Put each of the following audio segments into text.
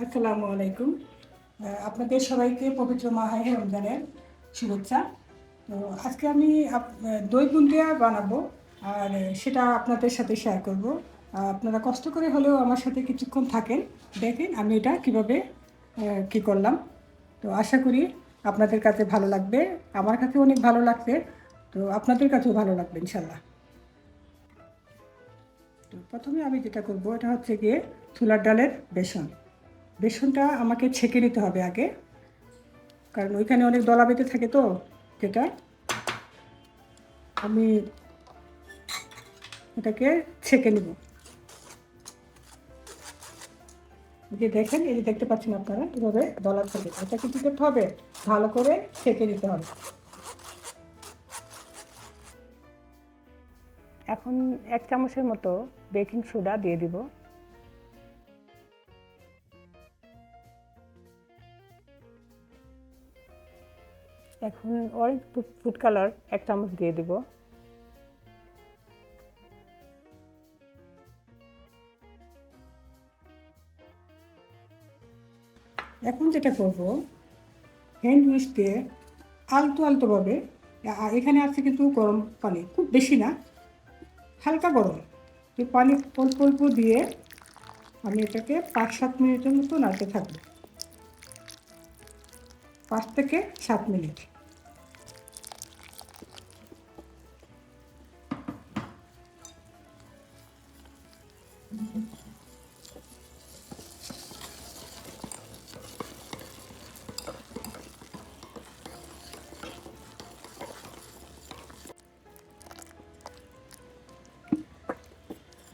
আসসালামু আলাইকুম। আপনাদের সবাইকে পবিত্র মাহে রমজানের শুভেচ্ছা। তো আজকে আমি দই বুন্দিয়া বানাবো, আর সেটা আপনাদের সাথে শেয়ার করব। আপনারা কষ্ট করে হলেও আমার সাথে কিছুক্ষণ থাকেন, দেখেন আমি এটা কীভাবে কী করলাম। তো আশা করি আপনাদের কাছে ভালো লাগবে, আমার কাছে অনেক ভালো লাগবে, তো আপনাদের কাছেও ভালো লাগবে ইনশাল্লাহ। তো প্রথমে আমি যেটা করব এটা হচ্ছে গিয়ে ছোলার ডালের বেসন। বেসনটা আমাকে ছেঁকে নিতে হবে আগে, কারণ ওইখানে অনেক দলা বেঁধে থাকে, তো যেটা আমি এটাকে ছেঁকে নেব। যে দেখেন, এই যে দেখতে পাচ্ছেন আপনারা, এভাবে দলা থাকে, এটা কিন্তু করতে হবে, ভালো করে ছেঁকে নিতে হবে। এখন 1 চামচের মতো বেকিং সোডা দিয়ে দিব। এখন অরেঞ্জ ফুড কালার 1 চামচ দিয়ে দিব। এখন যেটা করব, হ্যান্ড উইচ দিয়ে আলতো আলতোভাবে, এখানে আছে কিন্তু গরম পানি, খুব বেশি না, হালকা গরম, এই পানি অল্প অল্প দিয়ে আমি এটাকে 5-7 মিনিটের মতো নাড়তে থাকবো। 5 থেকে 7 মিনিট।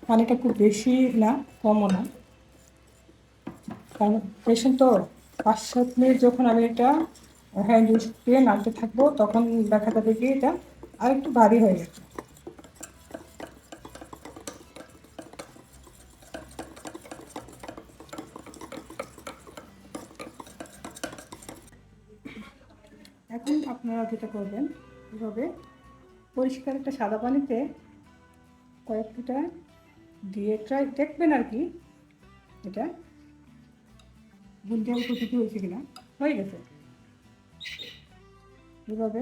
পানিটা খুব বেশি না, কমও না, কারণ পেশেন্ট তো 5-7 মিনিট যখন আমি এটা হ্যান্ড ইউজ দিয়ে নাড়তে থাকবো, তখন দেখা যাবে কি এটা আরেকটু ভারী হয়ে যাবে। এখন আপনারা যেটা করবেন, এভাবে পরিষ্কার একটা সাদা পানিতে কয়েকটা দিয়ে ট্রাই দেখবেন আর কি, এটা বুন্দিয়া উপস্থিতি হয়েছে কিনা। হয়ে গেছে, এভাবে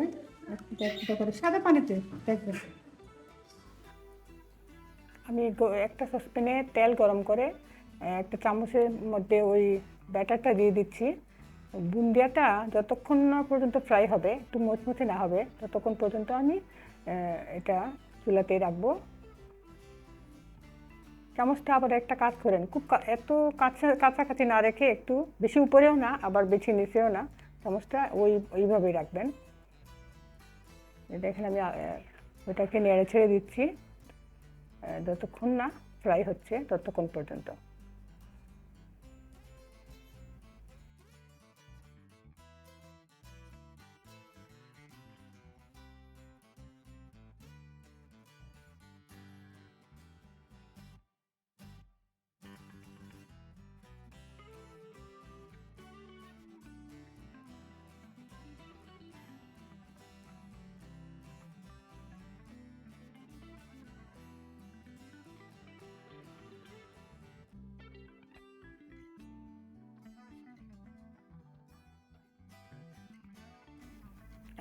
একটা করে সাদা পানিতে দেখবেন। আমি একটা সসপ্যানে তেল গরম করে একটা চামচের মধ্যে ওই ব্যাটারটা দিয়ে দিচ্ছি। বুন্দিয়াটা যতক্ষণ না পর্যন্ত ফ্রাই হবে, একটু মুচমুচে না হবে, ততক্ষণ পর্যন্ত আমি এটা চুলাতে রাখবো। চামচটা আবার একটা কাজ করেন, খুব এত কাছাকাছি না রেখে, একটু বেশি উপরেও না আবার বেশি নিচেও না, চামচটা ওইভাবেই রাখবেন। দেখেন আমি ওইটাকে নেড়ে ছেড়ে দিচ্ছি যতক্ষণ না ফ্রাই হচ্ছে ততক্ষণ পর্যন্ত।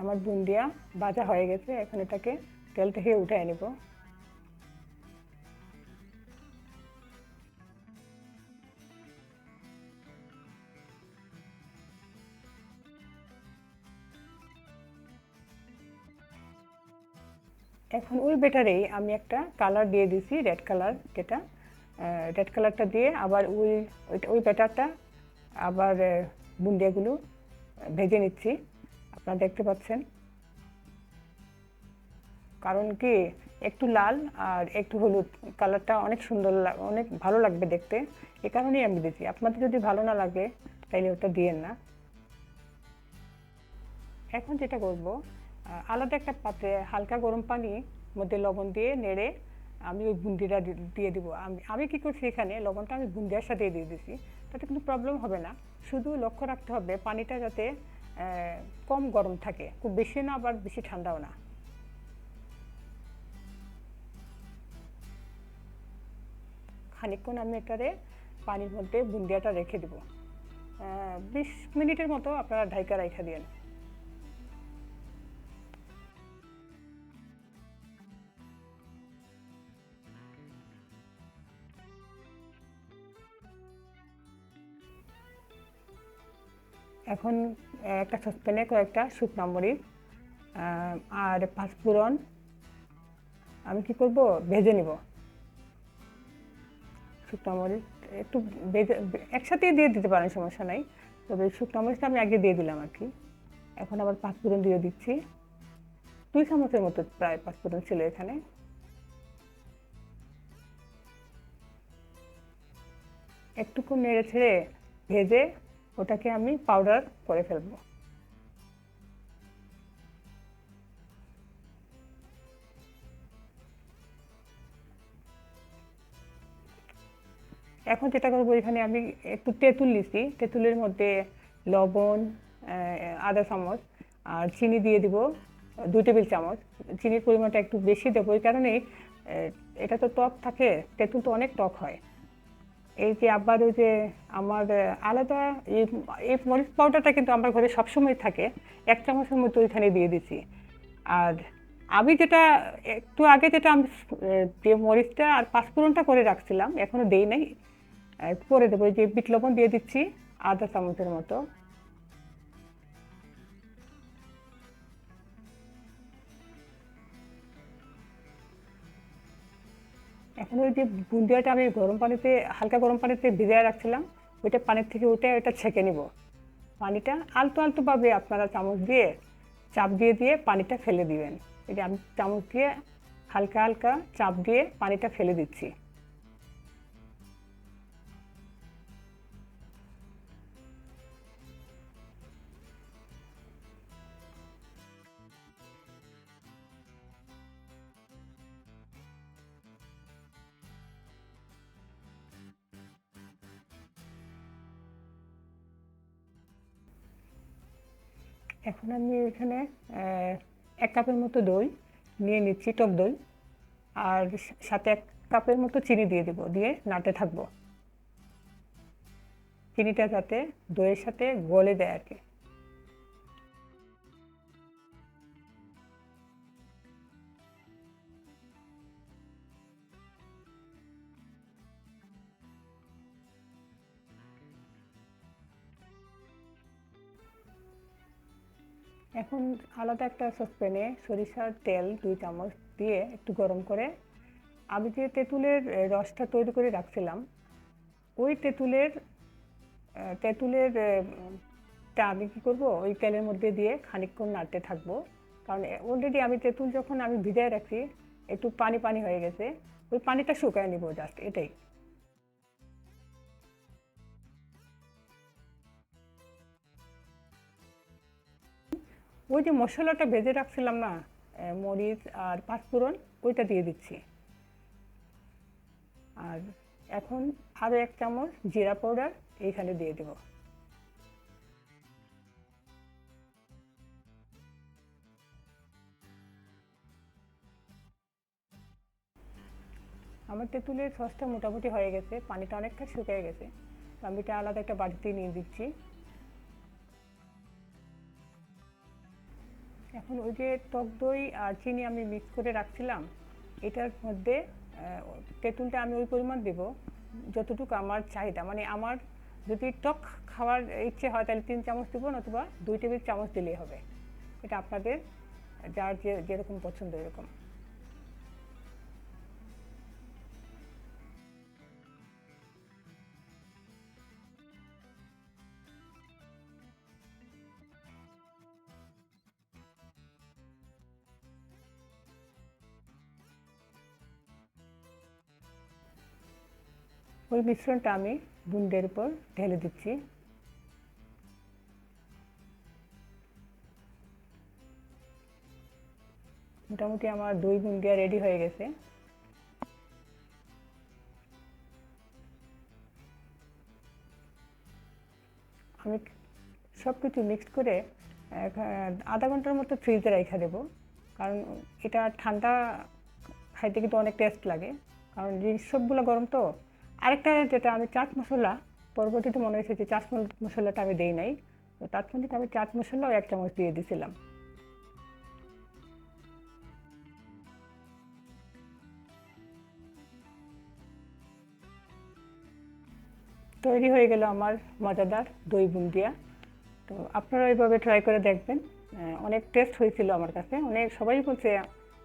আমার বুন্দিয়া ভাজা হয়ে গেছে, এখন এটাকে তেল থেকে উঠিয়ে নেব। এখন ওই ব্যাটারেই আমি একটা কালার দিয়ে দিছি, রেড কালার, যেটা রেড কালারটা দিয়ে আবার ওই ব্যাটারটা আবার বুন্দিয়াগুলো ভেজে নিচ্ছি। আপনারা দেখতে পাচ্ছেন, কারণ কি একটু লাল আর একটু হলুদ কালারটা অনেক সুন্দর, অনেক ভালো লাগবে দেখতে, এ কারণেই আমি দিচ্ছি। আপনাদের যদি ভালো না লাগে তাইলে ওটা দিয়েন না। এখন যেটা করব, আলাদা একটা পাত্রে হালকা গরম পানি মধ্যে লবণ দিয়ে নেড়ে আমি ওই বুন্দিটা দিয়ে দিব। আমি কী করছি, এখানে লবণটা আমি বুন্দিয়ার সাথে দিয়ে দিছি, তাতে কিন্তু প্রবলেম হবে না। শুধু লক্ষ্য রাখতে হবে পানিটা যাতে কম গরম থাকে, খুব বেশি না আবার বেশি ঠান্ডাও না। খানিকক্ষণ আমি এটারে পানির মধ্যে বুন্দিয়াটা রেখে দেবো। 20 মিনিটের মতো আপনারা ঢাইকা রাইখা দিয়েন। এখন একটা সসপ্যানে কয়েকটা শুকনো মরিচ আর পাঁচফোড়ন আমি কি করব, ভেজে নিব। শুকনো মরিচ একটু ভেজে একসাথেই দিয়ে দিতে পারেন, সমস্যা নাই, তবে শুকনো মরিচটা আমি আগে দিয়ে দিলাম আর কি। এখন আবার পাঁচফোড়ন দিয়ে দিচ্ছি, 2 চামচের মতো প্রায় পাঁচফোড়ন ছিল এখানে। একটুকু নেড়ে ছেড়ে ভেজে ওটাকে আমি পাউডার করে ফেলবো। এখন যেটা করবো, এখানে আমি একটু তেঁতুল নিচ্ছি, তেঁতুলের মধ্যে লবণ আধা চামচ আর চিনি দিয়ে দিব 2 টেবিল চামচ। চিনির পরিমাণটা একটু বেশি দেবো, এই কারণেই এটা তো টক থাকে, তেঁতুল তো অনেক টক হয়। এই যে আবার ওই যে আমার আলাদা এই মরিচ পাউডারটা কিন্তু আমার ঘরে সবসময় থাকে, 1 চামচের মতো ওইখানে দিয়ে দিচ্ছি। আর আমি যেটা একটু আগে যেটা আমি যে মরিচটা আর পাঁচফোড়নটা করে রাখছিলাম, এখনো দেই নাই, করে দেবো। এই যে বিট লবণ দিয়ে দিচ্ছি আধা চামচের মতো। এখন ওই যে বুন্দিয়াটা আমি গরম পানিতে, হালকা গরম পানিতে ভিজিয়ে রাখছিলাম, ওইটা পানির থেকে উঠে ওইটা ছেঁকে নিব। পানিটা আলতো আলতোভাবে আপনারা চামচ দিয়ে চাপ দিয়ে দিয়ে পানিটা ফেলে দিবেন। এই যে আমি চামচ দিয়ে হালকা হালকা চাপ দিয়ে পানিটা ফেলে দিচ্ছি। এখন আমি এখানে 1 কাপের মতো দই নিয়ে নিচ্ছি, টক দই, আর সাথে 1 কাপের মতো চিনি দিয়ে দেবো, দিয়ে নাড়তে থাকবো। চিনিটা যাতে দইয়ের সাথে গলে দেয় আর কি। এখন আলাদা একটা সসপ্যানে সরিষার তেল 2 চামচ দিয়ে একটু গরম করে আমি যে তেঁতুলের রসটা তৈরি করে রাখছিলাম, ওই তেঁতুলের তেঁতুলের টা আমি কী করবো, ওই তেলের মধ্যে দিয়ে খানিকক্ষণ নাড়তে থাকবো। কারণ অলরেডি আমি তেঁতুল যখন আমি ভিজায় রাখছি, একটু পানি পানি হয়ে গেছে, ওই পানিটা শুকায় নিব জাস্ট, এটাই। ওই যে মশলাটা ভেজে রাখছিলাম না, মরিচ আর পাঁচফোড়ন, ওইটা দিয়ে দিচ্ছি। আর এখন আরও 1 চামচ জিরা পাউডার এইখানে দিয়ে দেব। আমার তেঁতুলের সসটা মোটামুটি হয়ে গেছে, পানিটা অনেকটা শুকিয়ে গেছে, তো আমি এটা আলাদা একটা বাটিতে নিয়ে দিচ্ছি। এখন ওই যে টক দই আর চিনি আমি মিক্স করে রাখছিলাম, এটার মধ্যে তেঁতুলটা আমি ওই পরিমাণ দেব যতটুকু আমার চাহিদা, মানে আমার যদি টক খাওয়ার ইচ্ছে হয় তাহলে 3 চামচ দেবো, নতুবা 2 টেবিল চামচ দিলেই হবে। এটা আপনাদের যার যেরকম পছন্দ এরকম। ওই মিশ্রণটা আমি বুন্দের উপর ঢেলে দিচ্ছি। মোটামুটি আমার দই বুন্দিয়া রেডি হয়ে গেছে। আমি সব কিছু মিক্সড করে আধা ঘন্টার মতো ফ্রিজে রেখে দেবো, কারণ এটা ঠান্ডা খাইতে কিন্তু অনেক টেস্ট লাগে, কারণ জিনিস সবগুলো গরম তো। আরেকটা যেটা আমি চাট মশলা পরবর্তীতে মনে হয়েছে যে চাট মশলাটা আমি দেই নাই, তো তাৎক্ষণিক আমি চাট মশলাও 1 চামচ দিয়ে দিয়েছিলাম। তৈরি হয়ে গেল আমার মজাদার দই বুন্দিয়া। তো আপনারা এইভাবে ট্রাই করে দেখবেন। অনেক টেস্ট হয়েছিল আমার কাছে, অনেক সবাই বলছে,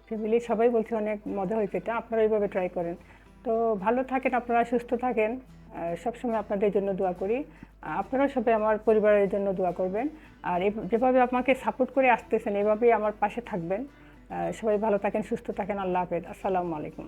ফ্যামিলির সবাই বলছে অনেক মজা হয়েছে এটা, আপনারা এইভাবে ট্রাই করেন। তো ভালো থাকেন, আপনারা সুস্থ থাকেন, সবসময় আপনাদের জন্য দোয়া করি। আপনারাও সবাই আমার পরিবারের জন্য দোয়া করবেন। আর যেভাবে আমাকে সাপোর্ট করে আসতেছেন এভাবেই আমার পাশে থাকবেন। সবাই ভালো থাকেন, সুস্থ থাকেন। আল্লাহ হাফেজ। আসসালামু আলাইকুম।